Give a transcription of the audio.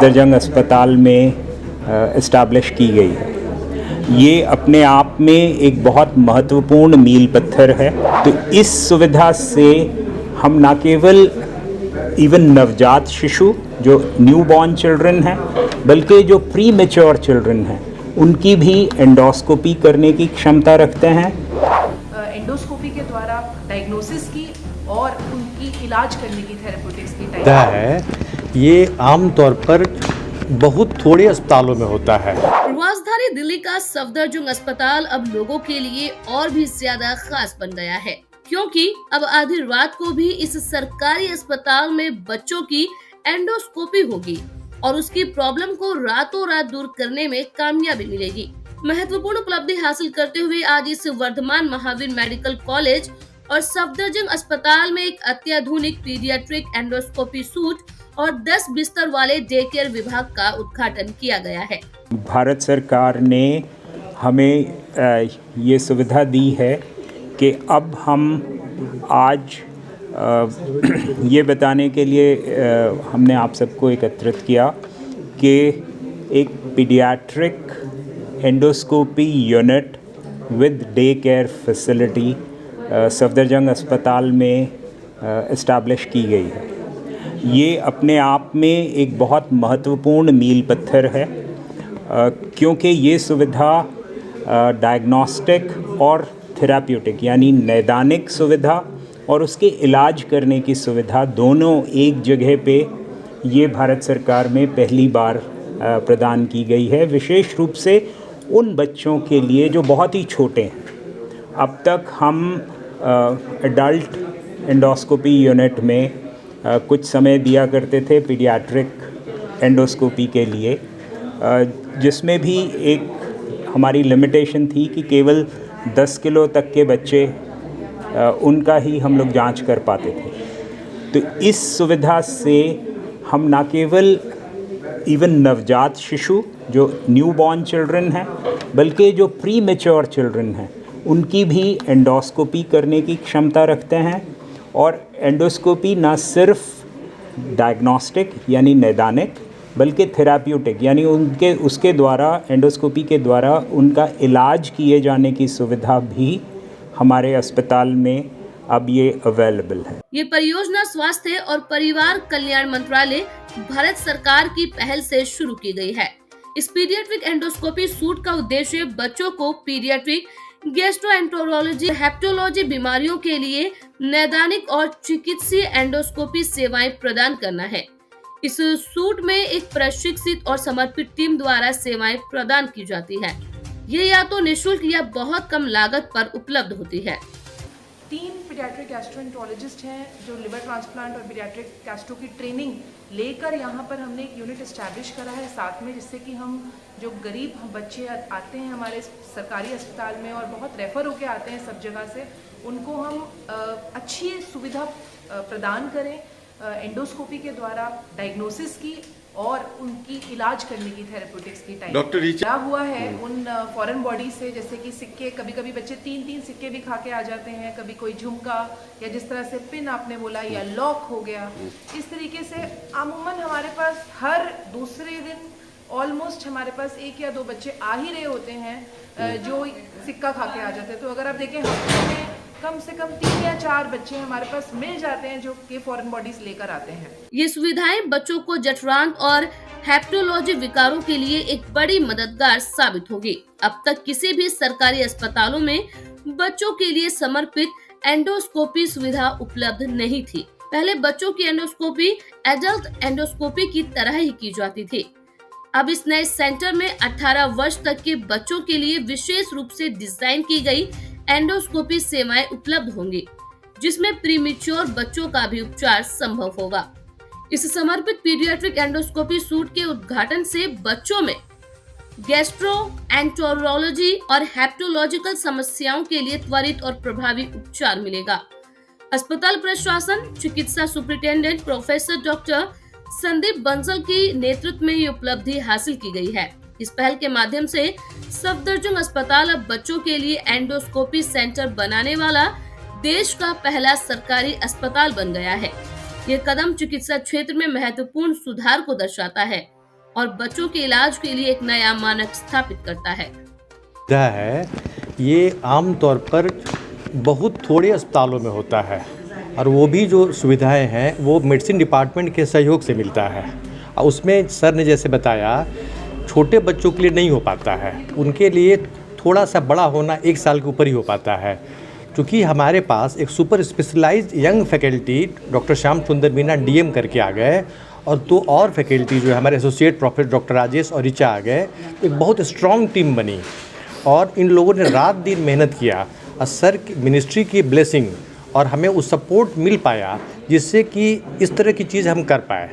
सफदरजंग अस्पताल में इस्टेब्लिश की गई है। ये अपने आप में एक बहुत महत्वपूर्ण मील पत्थर है। तो इस सुविधा से हम न केवल इवन नवजात शिशु जो न्यूबॉर्न चिल्ड्रन हैं, बल्कि जो प्री मैच्योर चिल्ड्रन हैं उनकी भी एंडोस्कोपी करने की क्षमता रखते हैं। एंडोस्कोपी के द्वारा डायग्नोसिस की और उनकी इलाज करने की थेरेप्यूटिक्स की टाइप है। ये आमतौर पर बहुत थोड़े अस्पतालों में होता है। राजधानी दिल्ली का सफदरजंग अस्पताल अब लोगों के लिए और भी ज्यादा खास बन गया है, क्योंकि अब आधी रात को भी इस सरकारी अस्पताल में बच्चों की एंडोस्कोपी होगी और उसकी प्रॉब्लम को रातों रात दूर करने में कामयाबी मिलेगी। महत्वपूर्ण उपलब्धि हासिल करते हुए आज इस वर्धमान महावीर मेडिकल कॉलेज और सफदरजंग अस्पताल में एक अत्याधुनिक पीडियाट्रिक एंडोस्कोपी सूट और 10 बिस्तर वाले डे केयर विभाग का उद्घाटन किया गया है। भारत सरकार ने हमें ये सुविधा दी है कि अब हम आज ये बताने के लिए हमने आप सबको एकत्रित किया कि एक paediatric endoscopy unit with day care facility Safdarjung अस्पताल में इस्टेब्लिश की गई है। ये अपने आप में एक बहुत महत्वपूर्ण मील पत्थर है, क्योंकि ये सुविधा डायग्नोस्टिक और थेराप्यूटिक यानी नैदानिक सुविधा और उसके इलाज करने की सुविधा दोनों एक जगह पे ये भारत सरकार में पहली बार प्रदान की गई है, विशेष रूप से उन बच्चों के लिए जो बहुत ही छोटे हैं। अब तक हम एडल्ट एंडोस्कोपी यूनिट में कुछ समय दिया करते थे पीडियाट्रिक एंडोस्कोपी के लिए, जिसमें भी एक हमारी लिमिटेशन थी कि केवल 10 किलो तक के बच्चे उनका ही हम लोग जांच कर पाते थे। तो इस सुविधा से हम न केवल इवन नवजात शिशु जो न्यूबॉर्न चिल्ड्रन हैं, बल्कि जो प्री मैच्योर चिल्ड्रन हैं उनकी भी एंडोस्कोपी करने की क्षमता रखते हैं। और एंडोस्कोपी ना सिर्फ डायग्नोस्टिक यानी नैदानिक, बल्कि थेराप्यूटिक यानी उसके द्वारा एंडोस्कोपी के द्वारा उनका इलाज किए जाने की सुविधा भी हमारे अस्पताल में अब ये अवेलेबल है। ये परियोजना स्वास्थ्य और परिवार कल्याण मंत्रालय भारत सरकार की पहल से शुरू की गई है। इस पीडियाट्रिक एंडोस्कोपी सूट का उद्देश्य बच्चों को पीडियाट्रिक गैस्ट्रोएंटेरोलॉजी, हेपेटोलॉजी बीमारियों के लिए नैदानिक और चिकित्सीय एंडोस्कोपी सेवाएं प्रदान करना है। इस सूट में एक प्रशिक्षित और समर्पित टीम द्वारा सेवाएं प्रदान की जाती है। ये या तो निःशुल्क या बहुत कम लागत पर उपलब्ध होती है। 3 पीडियाट्रिक गैस्ट्रोएंटरोलॉजिस्ट हैं जो लिवर ट्रांसप्लांट और पीडियाट्रिक गैस्ट्रो की ट्रेनिंग लेकर यहाँ पर हमने एक यूनिट इस्टेब्लिश करा है साथ में, जिससे कि हम जो गरीब बच्चे आते हैं हमारे सरकारी अस्पताल में और बहुत रेफ़र होके आते हैं सब जगह से, उनको हम अच्छी सुविधा प्रदान करें एंडोस्कोपी के द्वारा डायग्नोसिस की और उनकी इलाज करने की थेरेप्यूटिक्स की टाइप। डॉक्टर क्या हुआ है उन फॉरेन बॉडी से, जैसे कि सिक्के, कभी कभी बच्चे 3-3 सिक्के भी खा के आ जाते हैं, कभी कोई झुमका या जिस तरह से पिन आपने बोला या लॉक हो गया, इस तरीके से अमूमन हमारे पास हर दूसरे दिन ऑलमोस्ट हमारे पास 1 या 2 बच्चे आ ही रहे होते हैं जो सिक्का खा के आ जाते हैं। तो अगर आप देखें हफ्ते में कम से कम 3 या 4 बच्चे हमारे पास मिल जाते हैं जो कि फॉरेन बॉडीज लेकर आते हैं। ये सुविधाएं बच्चों को जठरांत और हेपेटोलॉजी विकारों के लिए एक बड़ी मददगार साबित होगी। अब तक किसी भी सरकारी अस्पतालों में बच्चों के लिए समर्पित एंडोस्कोपी सुविधा उपलब्ध नहीं थी। पहले बच्चों की एंडोस्कोपी एडल्ट एंडोस्कोपी की तरह ही की जाती थी। अब इस नए सेंटर में 18 वर्ष तक के बच्चों के लिए विशेष रूप से डिजाइन की गई एंडोस्कोपी सेवाएं उपलब्ध होंगी, जिसमें प्रीमेच्योर बच्चों का भी उपचार संभव होगा। इस समर्पित पीडियाट्रिक एंडोस्कोपी सूट के उद्घाटन से बच्चों में गैस्ट्रोएंटेरोलॉजी और हेपेटोलॉजिकल समस्याओं के लिए त्वरित और प्रभावी उपचार मिलेगा। अस्पताल प्रशासन, चिकित्सा superintendent professor doctor Sandeep Bansal की नेतृत्व में ये उपलब्धि हासिल की गई है। इस पहल के माध्यम से सफदरजंग अस्पताल अब बच्चों के लिए एंडोस्कोपी सेंटर बनाने वाला देश का पहला सरकारी अस्पताल बन गया है। ये कदम चिकित्सा क्षेत्र में महत्वपूर्ण सुधार को दर्शाता है और बच्चों के इलाज के लिए एक नया मानक स्थापित करता है। ये आमतौर पर बहुत थोड़े अस्पतालों में होता है और वो भी जो सुविधाएं हैं वो मेडिसिन डिपार्टमेंट के सहयोग से मिलता है। और उसमें सर ने जैसे बताया छोटे बच्चों के लिए नहीं हो पाता है, उनके लिए थोड़ा सा बड़ा होना 1 साल के ऊपर ही हो पाता है। क्योंकि हमारे पास एक super specialised young faculty doctor Shyam Sundar Meena DM करके आ गए और 2 और फैकल्टी जो है हमारे एसोसिएट प्रोफेसर डॉक्टर राजेश और ऋचा आ गए। एक बहुत स्ट्रॉन्ग टीम बनी और इन लोगों ने रात दिन मेहनत किया और सर की मिनिस्ट्री की ब्लेसिंग और हमें उस सपोर्ट मिल पाया जिससे कि इस तरह की चीज़ हम कर पाए।